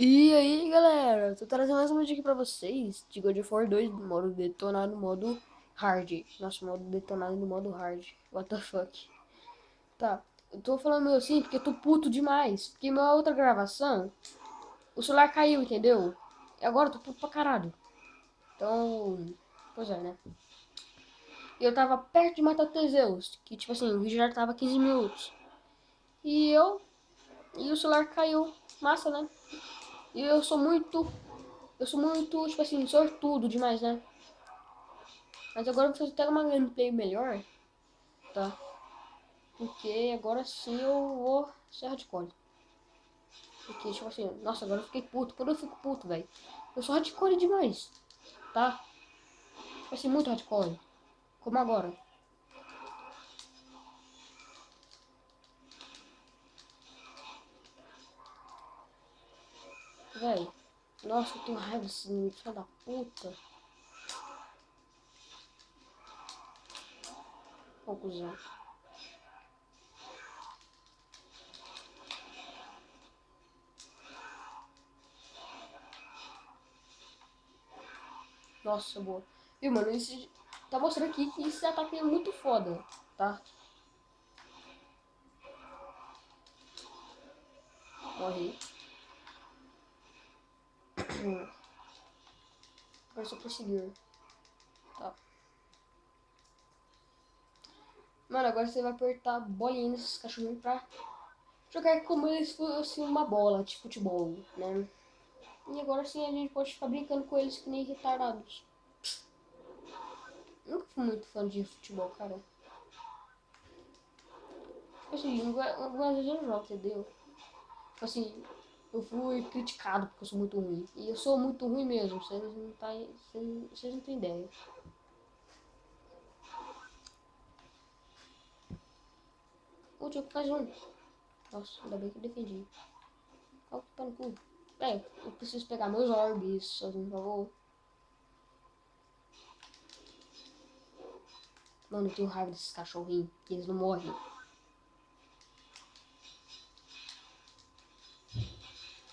E aí, galera, tô trazendo mais um vídeo aqui pra vocês de God of War 2 no modo detonado no modo hard. Nossa, modo detonado no modo hard. What the fuck? Tá, eu tô falando meio assim porque eu tô puto demais. Porque minha outra gravação, o celular caiu, entendeu? E agora eu tô puto pra caralho. Então, pois é, né? Eu tava perto de matar o Teseus, que tipo assim, o vídeo já tava 15 minutos. E eu, e o celular caiu. Massa, né? E eu sou muito, tipo assim, sortudo demais, né? Mas agora eu vou fazer até uma gameplay melhor, tá? Porque agora sim eu vou ser hardcore. Porque, tipo assim, nossa, agora eu fiquei puto. Quando eu fico puto, velho, eu sou hardcore demais, tá? Tipo assim, muito hardcore. Como agora. Velho, nossa, eu tenho raiva desse inimigo, filho da puta. Conclusão. Nossa, boa. Viu, mano, esse tá mostrando aqui que esse ataque é muito foda, tá? Morri. Agora só prosseguir. Tá. Mano, agora você vai apertar a bolinha nesses cachorrinhos pra jogar como se fosse uma bola de futebol, né? E agora sim a gente pode ficar brincando com eles que nem retardados. Nunca fui muito fã de futebol, cara. Tipo assim, algumas vezes eu jogo, entendeu? Tipo assim, eu fui criticado porque eu sou muito ruim. E eu sou muito ruim mesmo, vocês não têm ideia. O Tio faz um. Nossa, ainda bem que eu defendi. Qual que tá no cu? É, eu preciso pegar meus orbes, sozinho, por favor. Mano, eu tenho raiva desses cachorrinhos, que eles não morrem.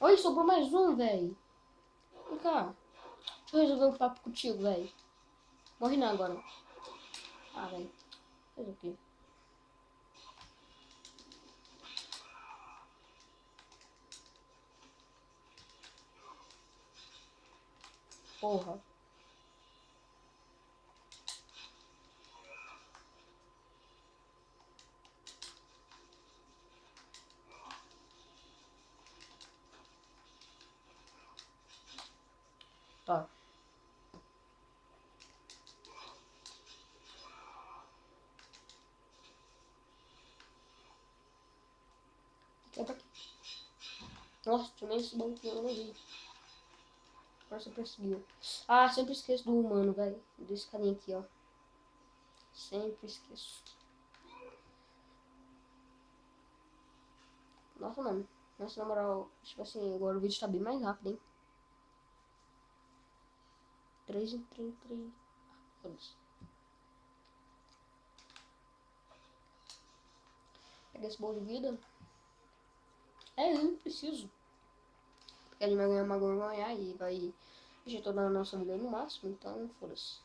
Olha, sobrou mais um, velho. Vem cá. Deixa eu resolver um papo contigo, velho. Morre não agora. Ah, velho. Faz o quê? Porra. Tá. Quebra aqui. Nossa, tinha nem esse banquinho, eu não vi. Agora você perseguiu. Ah, sempre esqueço do humano, velho. Desse carinha aqui, ó. Sempre esqueço. Nossa, mano. Nossa, na moral, tipo assim, agora o vídeo tá bem mais rápido, hein? 3 em 33. Foda-se. Pega esse bolo de vida. É, eu não preciso. Porque a gente vai ganhar uma gorgonha e vai. A gente toda a nossa vida no máximo, então foda-se.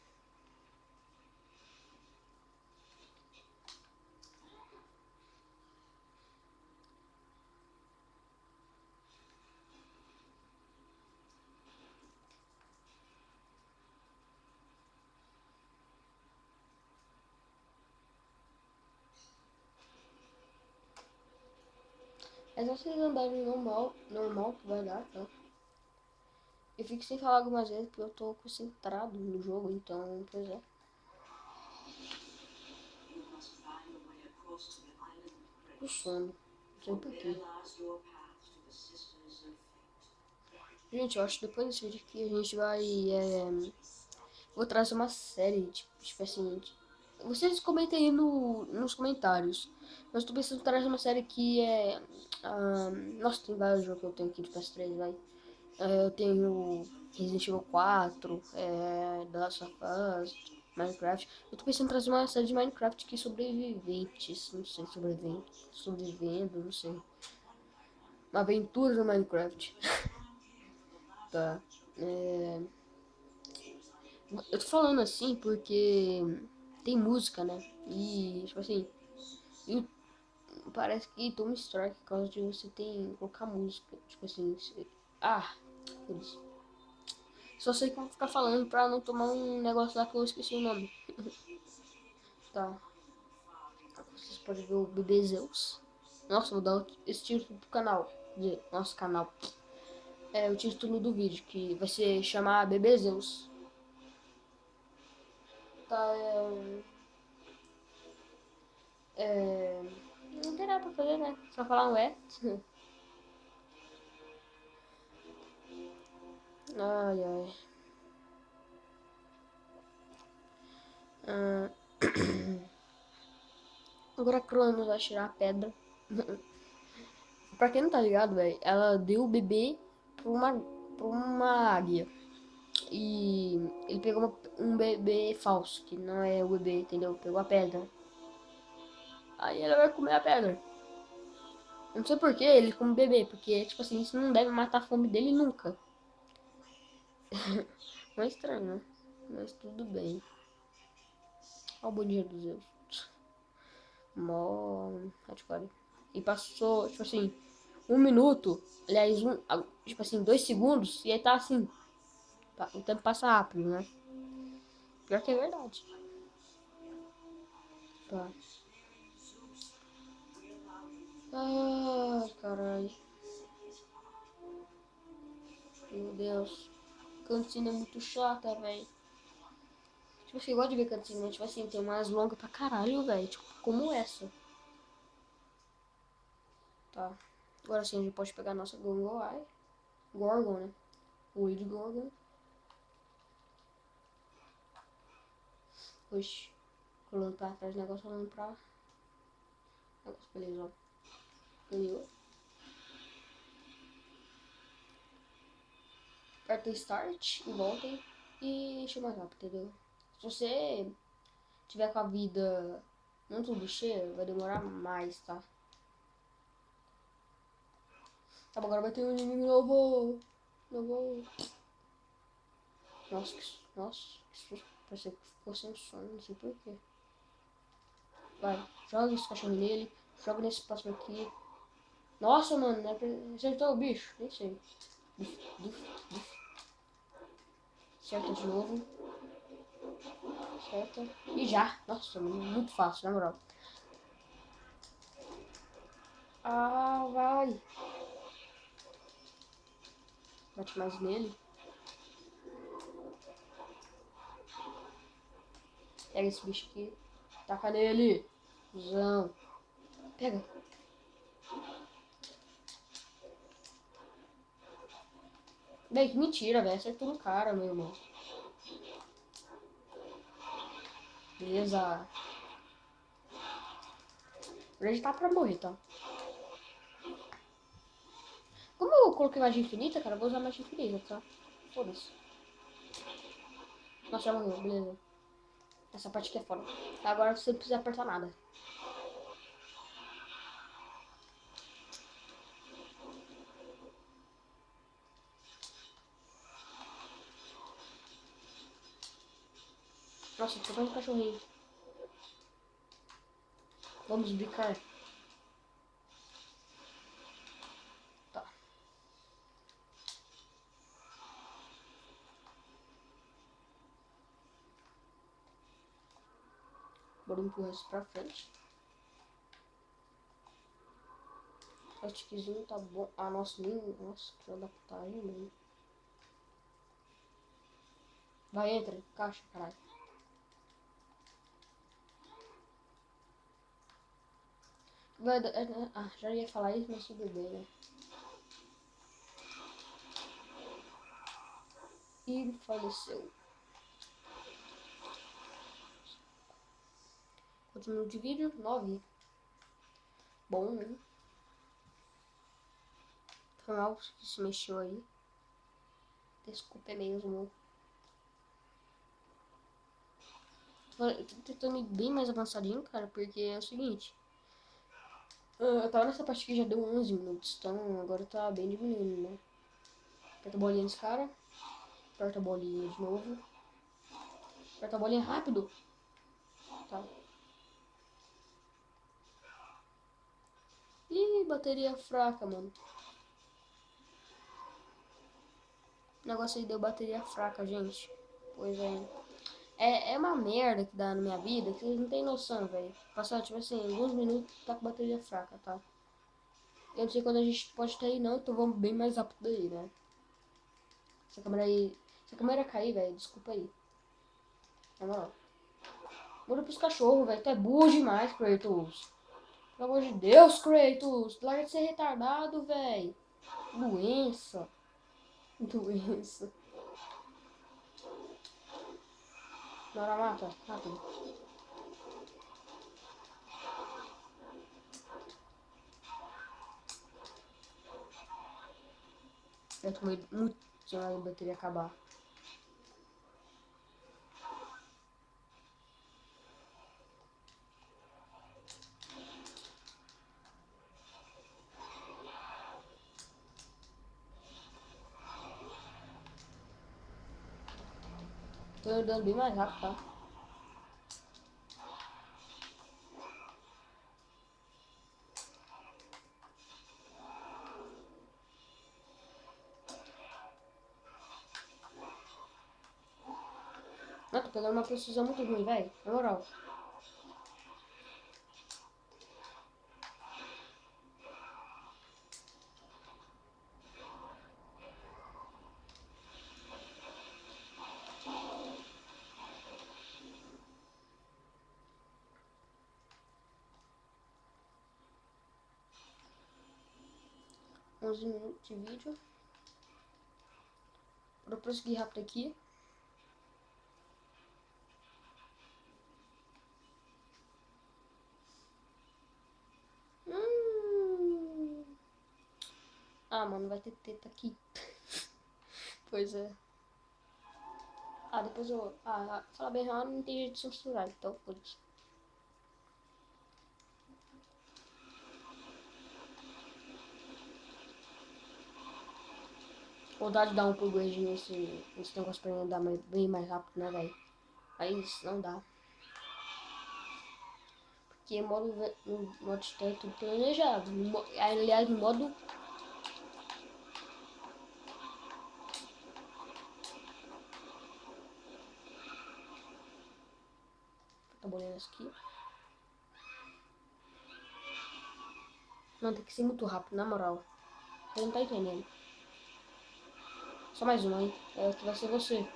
É só vocês andarem normal que vai dar, tá? Eu fico sem falar algumas vezes porque eu tô concentrado no jogo, então, pois é. O sono. Não sei porquê. Gente, eu acho que depois desse vídeo aqui a gente vai. Vou trazer uma série, tipo assim. Vocês comentem aí nos comentários. Mas eu tô pensando em trazer uma série que é. Nossa, tem vários jogos que eu tenho aqui de PS3, vai. Eu tenho Resident Evil 4, The Last of Us, Minecraft. Eu tô pensando em trazer uma série de Minecraft que sobreviventes, não sei, sobrevivendo, não sei. Uma aventura no Minecraft. Tá. É, eu tô falando assim porque tem música, né? E, tipo assim, e parece que toma strike por causa de você tem colocar música. Tipo assim, ah, foda-se. Só sei como ficar falando pra não tomar um negócio lá que eu esqueci o nome. Tá. Vocês podem ver o Bebê Zeus. Nossa, vou dar esse título pro canal. Quer dizer, nosso canal. É o título do vídeo, que vai se chamar Bebê Zeus. Tá, é... Não tem nada pra fazer, né? Só falar um é. Ai, ai. Ah, agora a Cronos vai tirar a pedra. Pra quem não tá ligado, velho, ela deu o bebê pra uma águia. E ele pegou um bebê falso, que não é o bebê, entendeu? Pegou a pedra. Aí ela vai comer a pedra. Eu não sei porquê ele come bebê, porque, tipo assim, isso não deve matar a fome dele nunca. Não é estranho, né? Mas tudo bem. Olha o boninho do Zeus. Mó hardcore. E passou, tipo assim, 1 minuto. Aliás, tipo assim, 2 segundos. E aí tá assim. O tempo passa rápido, né? Pior que é verdade. Tá. Ai, caralho. Meu Deus. Cantina é muito chata, velho. Tipo assim, eu gosto de ver cantina, mas tipo assim, tem umas longas pra caralho, velho. Tipo, como essa. Tá. Agora sim, a gente pode pegar a nossa Gorgon, Gorgon, né? O Weed Gorgon. Oxi. Rolando pra trás, o negócio rolando pra... Negócio, beleza, ó. Ganhou. Aperta Start e voltem. E deixa mais rápido, entendeu? Se você tiver com a vida não tudo cheia, vai demorar mais, tá? Tá bom, agora vai ter um inimigo novo. Novo. Nossa, nossa, que susto. Parece que ficou sem sono, não sei porquê. Vai, joga esse cachorro nele. Joga nesse próximo aqui. Nossa, mano, né? Acertou o bicho? Nem sei. Duf, duf, duf. Acerta de novo. Acerta. E já. Nossa, muito fácil, na moral. Ah, vai. Bate mais nele. Pega esse bicho aqui. Taca nele. Fusão. Pega. Véi, que mentira, velho. Acertou um cara, meu irmão. Beleza. O Red tá pra morrer, tá? Como eu coloquei magia infinita, cara, eu vou usar magia infinita, tá? Foda-se. Nossa, já morreu, beleza. Essa parte aqui é foda. Agora você não precisa apertar nada. Nossa, tô vendo um cachorrinho. Vamos brincar. Tá. Bora empurrar isso pra frente. O tiquezinho tá bom. Ah, nossa, nem... Nossa, que filha da putagem, mano. Vai, entra. Caixa, caralho. Ah, já ia falar isso, mas tudo bem, né? E faleceu. Quantos minutos de vídeo? 9. Bom, né? Foi mal que se mexeu aí. Desculpa mesmo. Tô tentando ir bem mais avançadinho, cara, porque é o seguinte. Eu tava nessa parte que já deu 11 minutos, então agora tá bem diminuindo, né? Aperta a bolinha nesse cara. Aperta a bolinha de novo. Aperta a bolinha rápido. Tá. Ih, bateria fraca, mano. O negócio aí deu bateria fraca, gente. Pois é. É uma merda que dá na minha vida que vocês não tem noção, velho. Passar, tipo assim, alguns minutos tá com bateria fraca, tá? Eu não sei quando a gente pode estar aí não, então vamos bem mais rápido aí, né? Essa câmera aí... Se a câmera cair, velho, desculpa aí. Na moral. Muda pros cachorros, velho. Tu é burro demais, Kratos. Pelo amor de Deus, Kratos. Larga de ser retardado, velho. Doença. Doença. Nora, mata. Rápido. Eu tomei muito se a bateria acabar. Tô andando bem mais rápido, tá? Não, tô pegando uma precisão muito ruim, velho. Na moral. Uns minutos de vídeo. Pra prosseguir rápido aqui. Hum. Ah, mano, vai ter teta aqui. Pois é. Ah, depois eu... falar bem real, não tem jeito de censurar, então foda-se. Vontade de dar um upgrade nesse negócio pra andar bem mais rápido, né, velho? Mas não dá. Porque no modo história é tudo planejado. Aliás, no modo... Tá bolando isso aqui. Não, tem que ser muito rápido, na moral. Você não tá entendendo. Só mais uma, hein? É que vai ser você.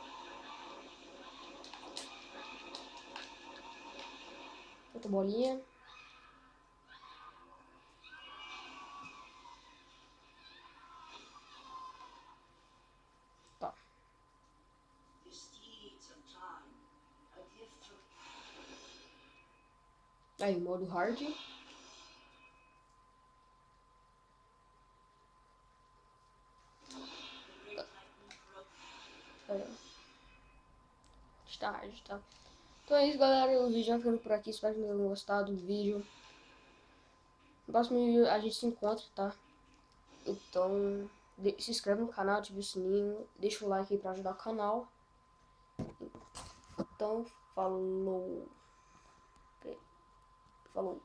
Outra bolinha. Tá. Aí, modo hard. É, está hard, tá? Então é isso, galera. O vídeo já ficando por aqui. Espero que vocês tenham gostado do vídeo. No próximo vídeo a gente se encontra, tá? Então, se inscreve no canal, ativa o sininho. Deixa o like aí pra ajudar o canal. Então, falou. Falou.